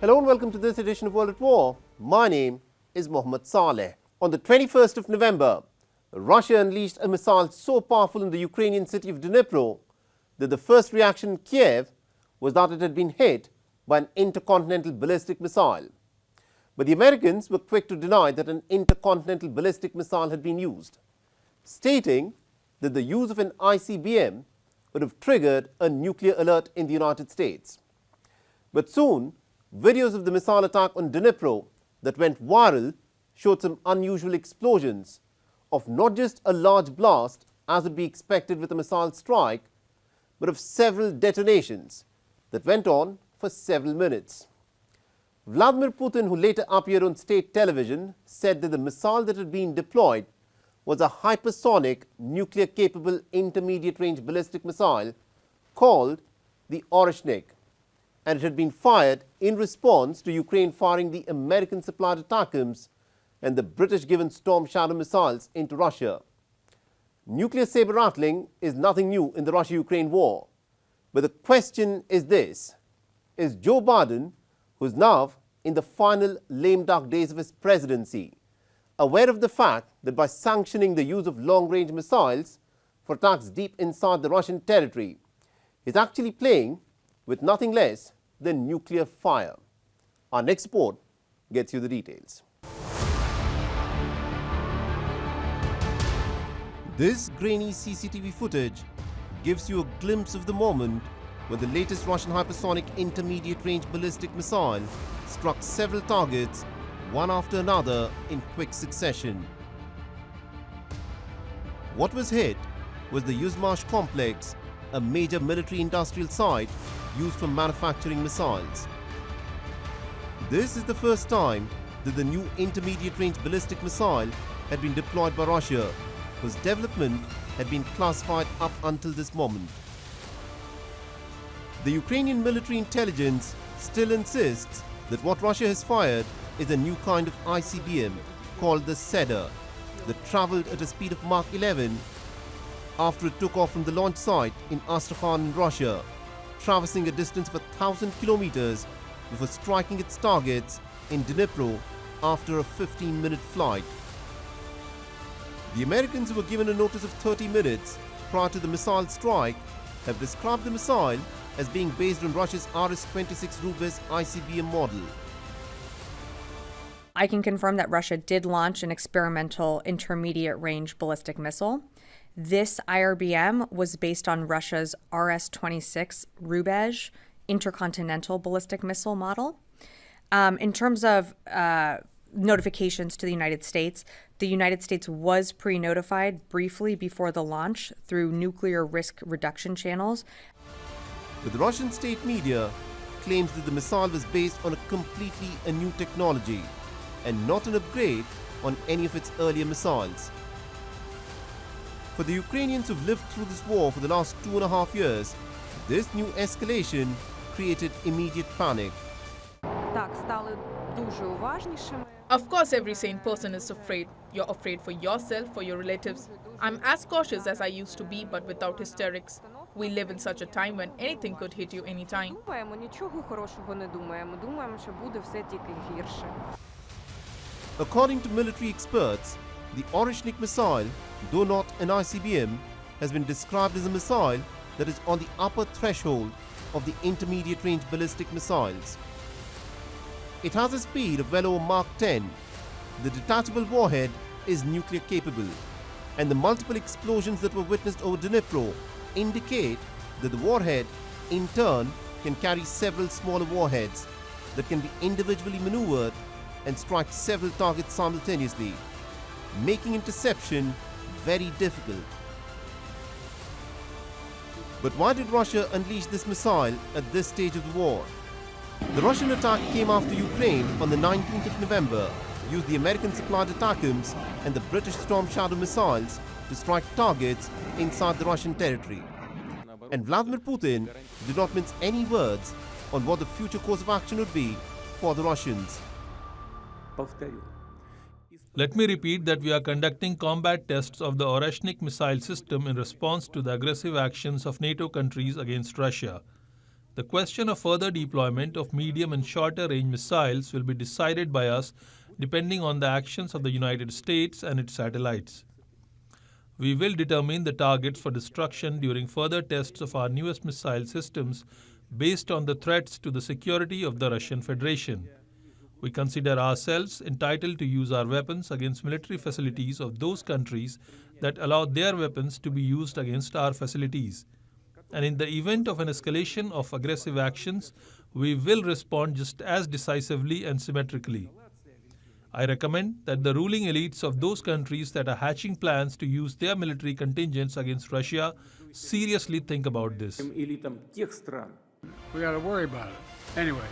Hello and welcome to this edition of World at War. My name is Mohammed Saleh. On the 21st of November, Russia unleashed a missile so powerful in the Ukrainian city of Dnipro that the first reaction in Kiev was that it had been hit by an intercontinental ballistic missile. But the Americans were quick to deny that an intercontinental ballistic missile had been used, stating that the use of an ICBM would have triggered a nuclear alert in the United States. But soon, videos of the missile attack on Dnipro that went viral showed some unusual explosions of not just a large blast, as would be expected with a missile strike, but of several detonations that went on for several minutes. Vladimir Putin, who later appeared on state television, said that the missile that had been deployed was a hypersonic nuclear-capable intermediate-range ballistic missile called the Oreshnik, and it had been fired in response to Ukraine firing the American-supplied ATACMS and the British-given Storm Shadow missiles into Russia. Nuclear saber-rattling is nothing new in the Russia-Ukraine war. But the question is this: is Joe Biden, who is now in the final lame duck days of his presidency, aware of the fact that by sanctioning the use of long-range missiles for attacks deep inside the Russian territory, he's actually playing with nothing less than nuclear fire? Our next report gets you the details. This grainy CCTV footage gives you a glimpse of the moment when the latest Russian hypersonic intermediate-range ballistic missile struck several targets, one after another, in quick succession. What was hit was the Yuzhmash complex, a major military-industrial site used for manufacturing missiles. This is the first time that the new intermediate-range ballistic missile had been deployed by Russia, whose development had been classified up until this moment. The Ukrainian military intelligence still insists that what Russia has fired is a new kind of ICBM called the Cedar that traveled at a speed of Mach 11 after it took off from the launch site in Astrakhan in Russia, traversing a distance of 1,000 kilometers before striking its targets in Dnipro after a 15-minute flight. The Americans, who were given a notice of 30 minutes prior to the missile strike, have described the missile as being based on Russia's RS-26 Rubis ICBM model. I can confirm that Russia did launch an experimental intermediate-range ballistic missile. This IRBM was based on Russia's RS-26 Rubis intercontinental ballistic missile model. In terms of notifications to the United States was pre-notified briefly before the launch through nuclear risk reduction channels. But the Russian state media claims that the missile was based on a completely new technology and not an upgrade on any of its earlier missiles. For the Ukrainians who've lived through this war for the last 2.5 years, this new escalation created immediate panic. Of course, every sane person is afraid. You're afraid for yourself, for your relatives. I'm as cautious as I used to be, but without hysterics. We live in such a time when anything could hit you anytime. According to military experts, the Oreshnik missile, though not an ICBM, has been described as a missile that is on the upper threshold of the intermediate-range ballistic missiles. It has a speed of well over Mach 10. The detachable warhead is nuclear capable, and the multiple explosions that were witnessed over Dnipro indicate that the warhead, in turn, can carry several smaller warheads that can be individually maneuvered and strike several targets simultaneously, making interception very difficult. But why did Russia unleash this missile at this stage of the war? The Russian attack came after Ukraine on the 19th of November used the American-supplied ATACMS and the British Storm Shadow missiles to strike targets inside the Russian territory. And Vladimir Putin did not mince any words on what the future course of action would be for the Russians. Let me repeat that we are conducting combat tests of the Oreshnik missile system in response to the aggressive actions of NATO countries against Russia. The question of further deployment of medium and shorter range missiles will be decided by us depending on the actions of the United States and its satellites. We will determine the targets for destruction during further tests of our newest missile systems based on the threats to the security of the Russian Federation. We consider ourselves entitled to use our weapons against military facilities of those countries that allow their weapons to be used against our facilities. And in the event of an escalation of aggressive actions, we will respond just as decisively and symmetrically. I recommend that the ruling elites of those countries that are hatching plans to use their military contingents against Russia seriously think about this. We got to worry about it. Anyway.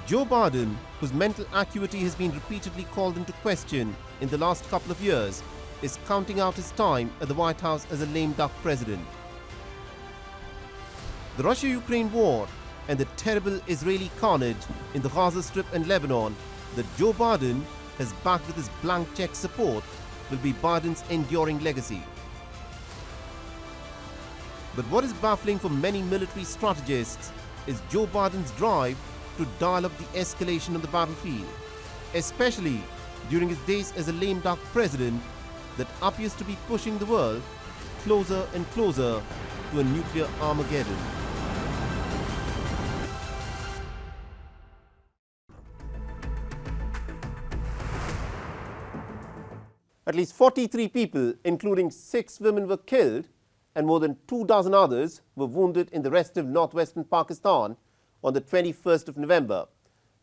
Joe Biden, whose mental acuity has been repeatedly called into question in the last couple of years, is counting out his time at the White House as a lame duck president. The Russia-Ukraine war and the terrible Israeli carnage in the Gaza Strip and Lebanon that Joe Biden has backed with his blank check support will be Biden's enduring legacy. But what is baffling for many military strategists is Joe Biden's drive to dial up the escalation on the battlefield, especially during his days as a lame duck president that appears to be pushing the world closer and closer to a nuclear Armageddon. At least 43 people, including 6 women, were killed and more than 24 others were wounded in the rest of northwestern Pakistan on the 21st of November,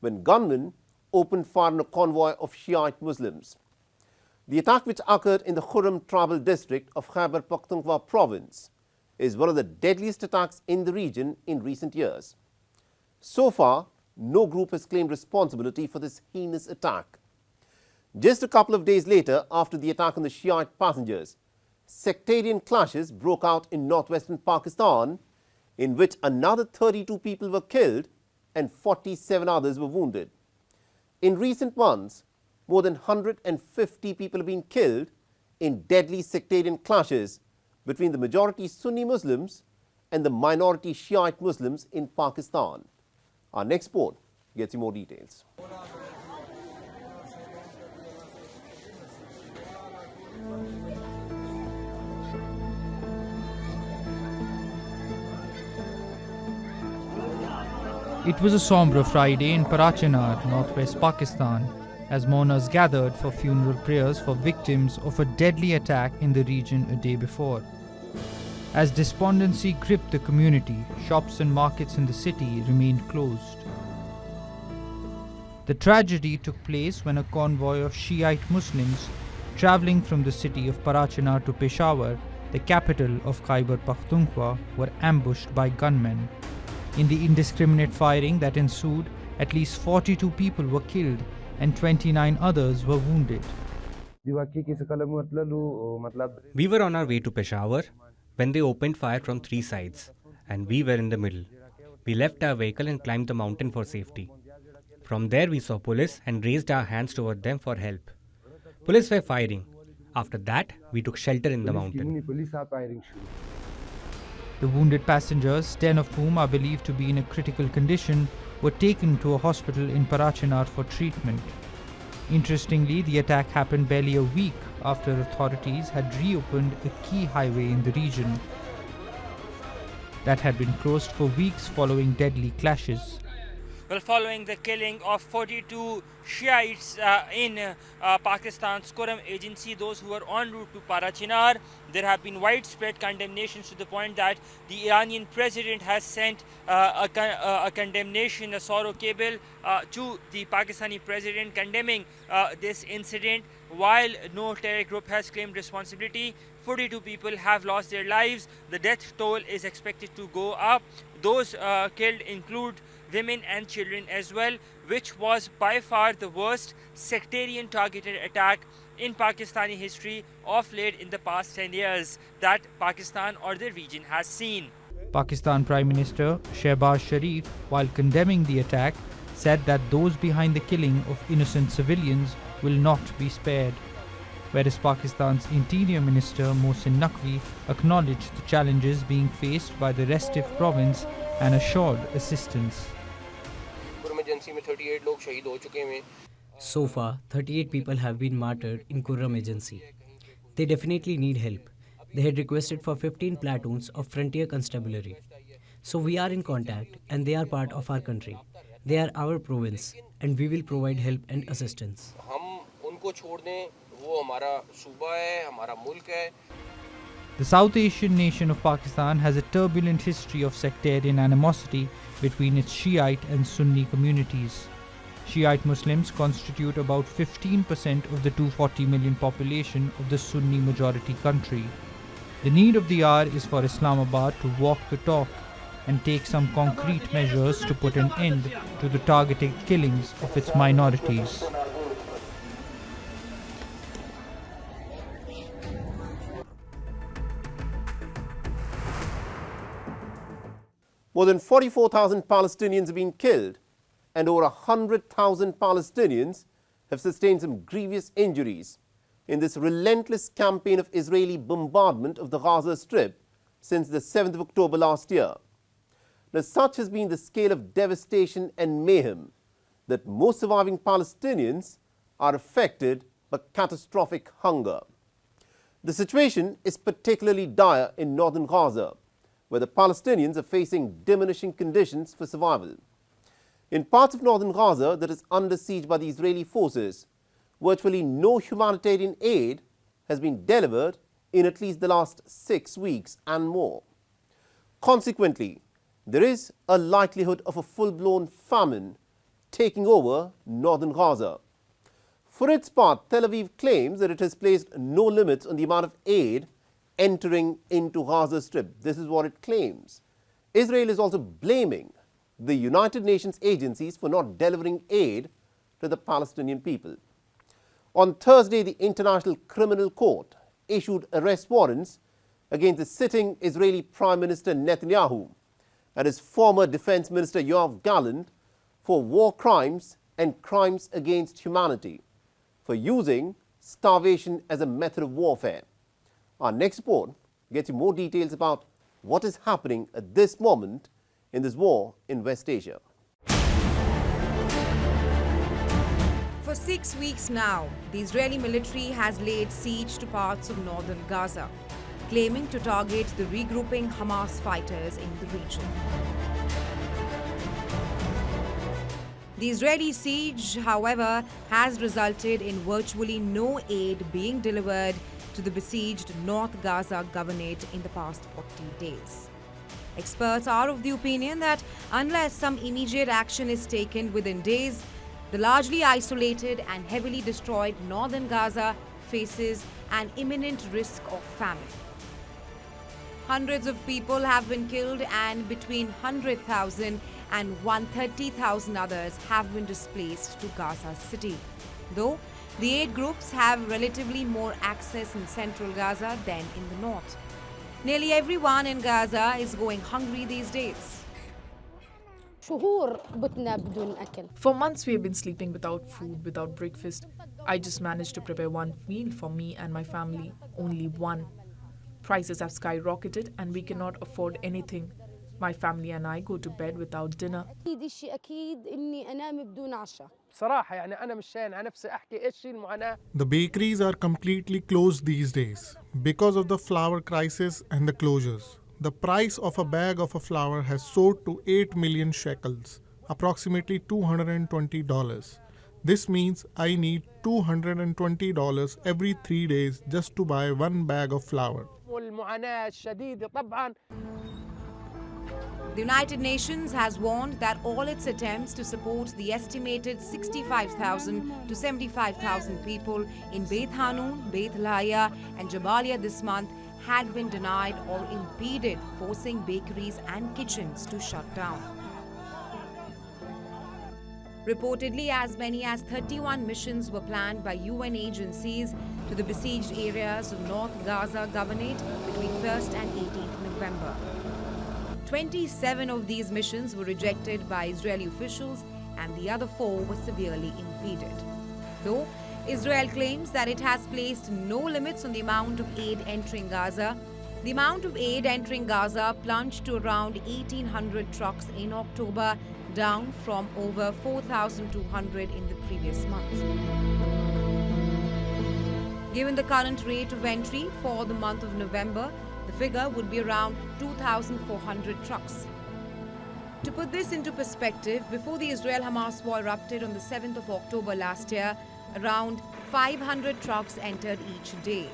when gunmen opened fire on a convoy of Shiite Muslims. The attack, which occurred in the Khurram tribal district of Khyber Pakhtunkhwa province, is one of the deadliest attacks in the region in recent years. So far, no group has claimed responsibility for this heinous attack. Just a couple of days later, after the attack on the Shiite passengers, sectarian clashes broke out in northwestern Pakistan, in which another 32 people were killed and 47 others were wounded. In recent months, more than 150 people have been killed in deadly sectarian clashes between the majority Sunni Muslims and the minority Shiite Muslims in Pakistan. Our next report gets you more details. It was a sombre Friday in Parachinar, northwest Pakistan, as mourners gathered for funeral prayers for victims of a deadly attack in the region a day before. As despondency gripped the community, shops and markets in the city remained closed. The tragedy took place when a convoy of Shiite Muslims travelling from the city of Parachinar to Peshawar, the capital of Khyber Pakhtunkhwa, were ambushed by gunmen. In the indiscriminate firing that ensued, at least 42 people were killed and 29 others were wounded. We were on our way to Peshawar when they opened fire from 3 sides, and we were in the middle. We left our vehicle and climbed the mountain for safety. From there we saw police and raised our hands toward them for help. Police were firing. After that, we took shelter in the mountain. The wounded passengers, 10 of whom are believed to be in a critical condition, were taken to a hospital in Parachinar for treatment. Interestingly, the attack happened barely a week after authorities had reopened a key highway in the region that had been closed for weeks following deadly clashes. Well, following the killing of 42 Shiites in Pakistan's Khurram agency, those who were en route to Parachinar, there have been widespread condemnations to the point that the Iranian president has sent a condemnation, a sorrow cable to the Pakistani president condemning this incident. While no terror group has claimed responsibility, 42 people have lost their lives. The death toll is expected to go up. Those killed include women and children as well, which was by far the worst sectarian targeted attack in Pakistani history of late in the past 10 years that Pakistan or the region has seen. Pakistan Prime Minister Shehbaz Sharif, while condemning the attack, said that those behind the killing of innocent civilians will not be spared. Whereas Pakistan's Interior Minister Mohsin Naqvi acknowledged the challenges being faced by the restive province and assured assistance. So far, 38 people have been martyred in Kurram Agency. They definitely need help. They had requested for 15 platoons of frontier constabulary. So we are in contact and they are part of our country. They are our province and we will provide help and assistance. The South Asian nation of Pakistan has a turbulent history of sectarian animosity between its Shiite and Sunni communities. Shiite Muslims constitute about 15% of the 240 million population of the Sunni majority country. The need of the hour is for Islamabad to walk the talk and take some concrete measures to put an end to the targeted killings of its minorities. More than 44,000 Palestinians have been killed and over 100,000 Palestinians have sustained some grievous injuries in this relentless campaign of Israeli bombardment of the Gaza Strip since the 7th of October last year. Now, such has been the scale of devastation and mayhem that most surviving Palestinians are affected by catastrophic hunger. The situation is particularly dire in northern Gaza, where the Palestinians are facing diminishing conditions for survival. In parts of northern Gaza that is under siege by the Israeli forces, virtually no humanitarian aid has been delivered in at least the last 6 weeks and more. Consequently, there is a likelihood of a full-blown famine taking over northern Gaza. For its part, Tel Aviv claims that it has placed no limits on the amount of aid entering into Gaza Strip. This is what it claims. Israel is also blaming the United Nations agencies for not delivering aid to the Palestinian people. On Thursday, the International Criminal Court issued arrest warrants against the sitting Israeli Prime Minister Netanyahu and his former Defense Minister Yoav Gallant for war crimes and crimes against humanity, for using starvation as a method of warfare. Our next report gets you more details about what is happening at this moment in this war in West Asia. For 6 weeks now, the Israeli military has laid siege to parts of northern Gaza, claiming to target the regrouping Hamas fighters in the region. The Israeli siege, however, has resulted in virtually no aid being delivered to the besieged North Gaza Governorate in the past 40 days. Experts are of the opinion that unless some immediate action is taken within days, the largely isolated and heavily destroyed northern Gaza faces an imminent risk of famine. Hundreds of people have been killed and between 100,000 and 130,000 others have been displaced to Gaza City. Though the aid groups have relatively more access in central Gaza than in the north. Nearly everyone in Gaza is going hungry these days. For months we have been sleeping without food, without breakfast. I just managed to prepare one meal for me and my family, only one. Prices have skyrocketed and we cannot afford anything. My family and I go to bed without dinner. The bakeries are completely closed these days because of the flour crisis and the closures. The price of a bag of flour has soared to 8 million shekels, approximately $220. This means I need $220 every 3 days just to buy one bag of flour. The United Nations has warned that all its attempts to support the estimated 65,000 to 75,000 people in Beit Hanun, Beit Lahiya and Jabalia this month had been denied or impeded, forcing bakeries and kitchens to shut down. Reportedly, as many as 31 missions were planned by UN agencies to the besieged areas of North Gaza Governorate between 1st and 18th November. 27 of these missions were rejected by Israeli officials and the other 4 were severely impeded. Though Israel claims that it has placed no limits on the amount of aid entering Gaza, The amount of aid entering Gaza plunged to around 1,800 trucks in October, down from over 4,200 in the previous month. Given the current rate of entry for the month of November, the figure would be around 2,400 trucks. To put this into perspective, before the Israel-Hamas war erupted on the 7th of October last year, around 500 trucks entered each day.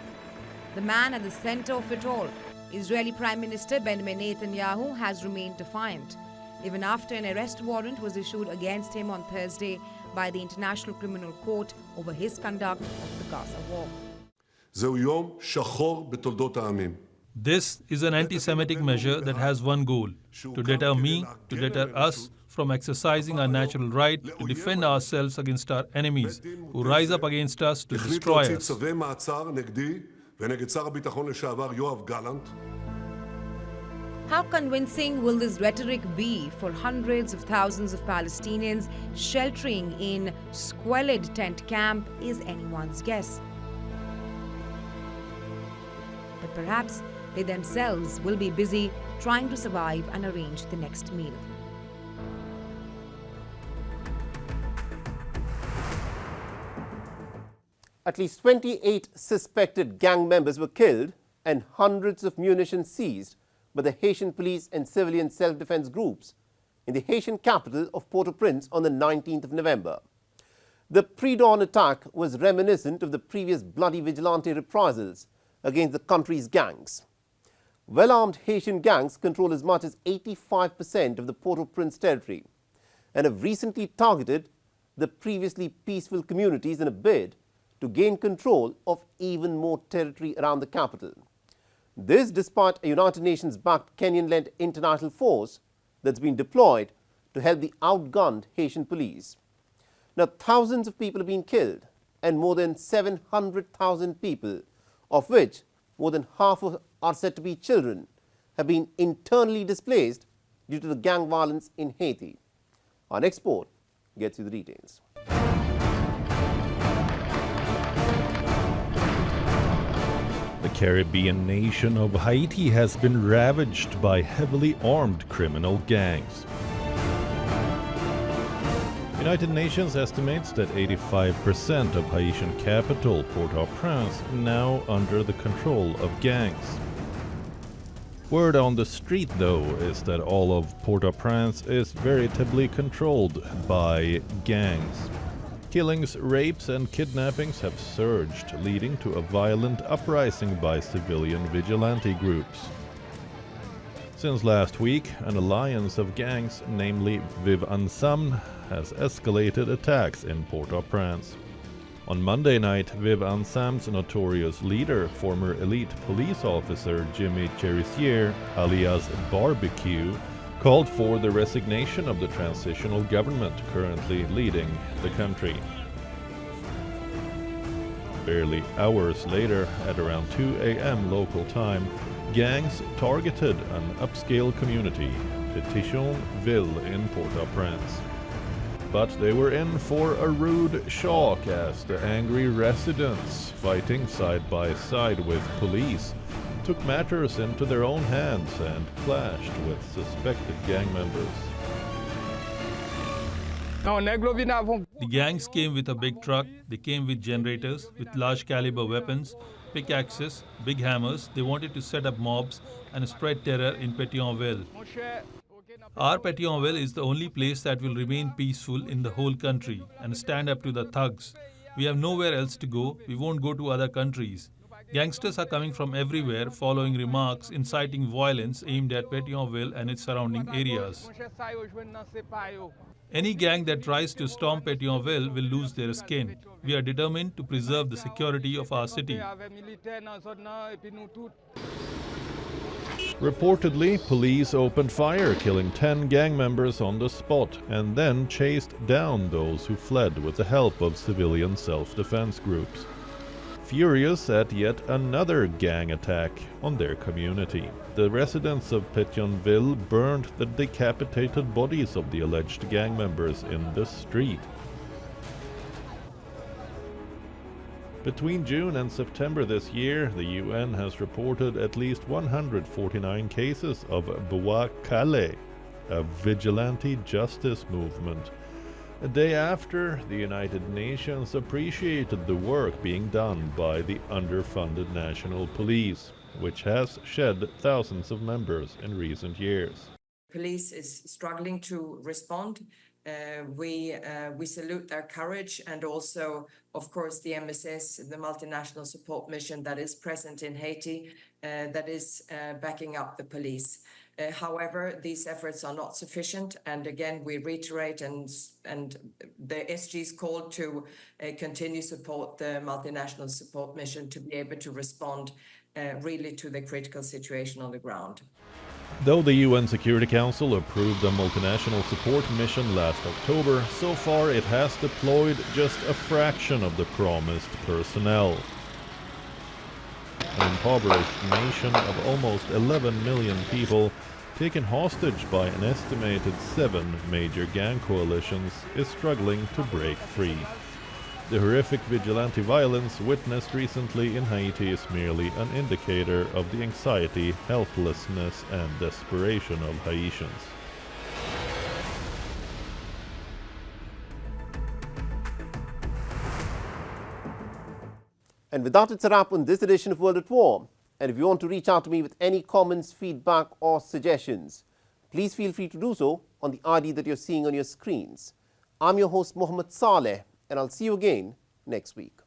The man at the center of it all, Israeli Prime Minister Benjamin Netanyahu, has remained defiant, even after an arrest warrant was issued against him on Thursday by the International Criminal Court over his conduct of the Gaza war. This is an anti-Semitic measure that has one goal: to deter me, to deter us from exercising our natural right to defend ourselves against our enemies who rise up against us to destroy us. How convincing will this rhetoric be for hundreds of thousands of Palestinians sheltering in squalid tent camp is anyone's guess. But perhaps they themselves will be busy trying to survive and arrange the next meal. At least 28 suspected gang members were killed and hundreds of munitions seized by the Haitian police and civilian self-defense groups in the Haitian capital of Port-au-Prince on the 19th of November. The pre-dawn attack was reminiscent of the previous bloody vigilante reprisals against the country's gangs. Well-armed Haitian gangs control as much as 85% of the Port-au-Prince territory and have recently targeted the previously peaceful communities in a bid to gain control of even more territory around the capital. This despite a United Nations-backed Kenyan-led international force that's been deployed to help the outgunned Haitian police. Now, thousands of people have been killed and more than 700,000 people, of which more than half are said to be children, have been internally displaced due to the gang violence in Haiti. Our next report gets you the details. The Caribbean nation of Haiti has been ravaged by heavily armed criminal gangs. United Nations estimates that 85% of Haitian capital, Port-au-Prince, now under the control of gangs. Word on the street, though, is that all of Port-au-Prince is veritably controlled by gangs. Killings, rapes and kidnappings have surged, leading to a violent uprising by civilian vigilante groups. Since last week, an alliance of gangs, namely Viv Ensemble, has escalated attacks in Port-au-Prince. On Monday night, Viv Ensemble's notorious leader, former elite police officer Jimmy Cherissier, alias Barbecue, called for the resignation of the transitional government currently leading the country. Barely hours later, at around 2 a.m. local time, gangs targeted an upscale community, Pétionville in Port-au-Prince. But they were in for a rude shock as the angry residents, fighting side by side with police, took matters into their own hands and clashed with suspected gang members. The gangs came with a big truck, they came with generators, with large caliber weapons, pickaxes, big hammers. They wanted to set up mobs and spread terror in Pétionville. Our Pétionville is the only place that will remain peaceful in the whole country and stand up to the thugs. We have nowhere else to go, we won't go to other countries. Gangsters are coming from everywhere following remarks inciting violence aimed at Pétionville and its surrounding areas. Any gang that tries to storm Pétionville will lose their skin. We are determined to preserve the security of our city. Reportedly, police opened fire, killing 10 gang members on the spot, and then chased down those who fled with the help of civilian self-defense groups. Furious at yet another gang attack on their community, the residents of Pétionville burned the decapitated bodies of the alleged gang members in the street. Between June and September this year, the UN has reported at least 149 cases of Bouakale, a vigilante justice movement. A day after, the United Nations appreciated the work being done by the underfunded National Police, which has shed thousands of members in recent years. Police is struggling to respond. We salute their courage, and also, of course, the MSS, the multinational support mission that is present in Haiti, that is backing up the police. However, these efforts are not sufficient, and again, we reiterate and the SG's call to continue support the multinational support mission to be able to respond really to the critical situation on the ground. Though the UN Security Council approved a multinational support mission last October, so far it has deployed just a fraction of the promised personnel. An impoverished nation of almost 11 million people, taken hostage by an estimated 7 major gang coalitions, is struggling to break free. The horrific vigilante violence witnessed recently in Haiti is merely an indicator of the anxiety, helplessness, and desperation of Haitians. And with that, it's a wrap on this edition of World at War. And if you want to reach out to me with any comments, feedback, or suggestions, please feel free to do so on the ID that you're seeing on your screens. I'm your host, Mohammed Saleh, and I'll see you again next week.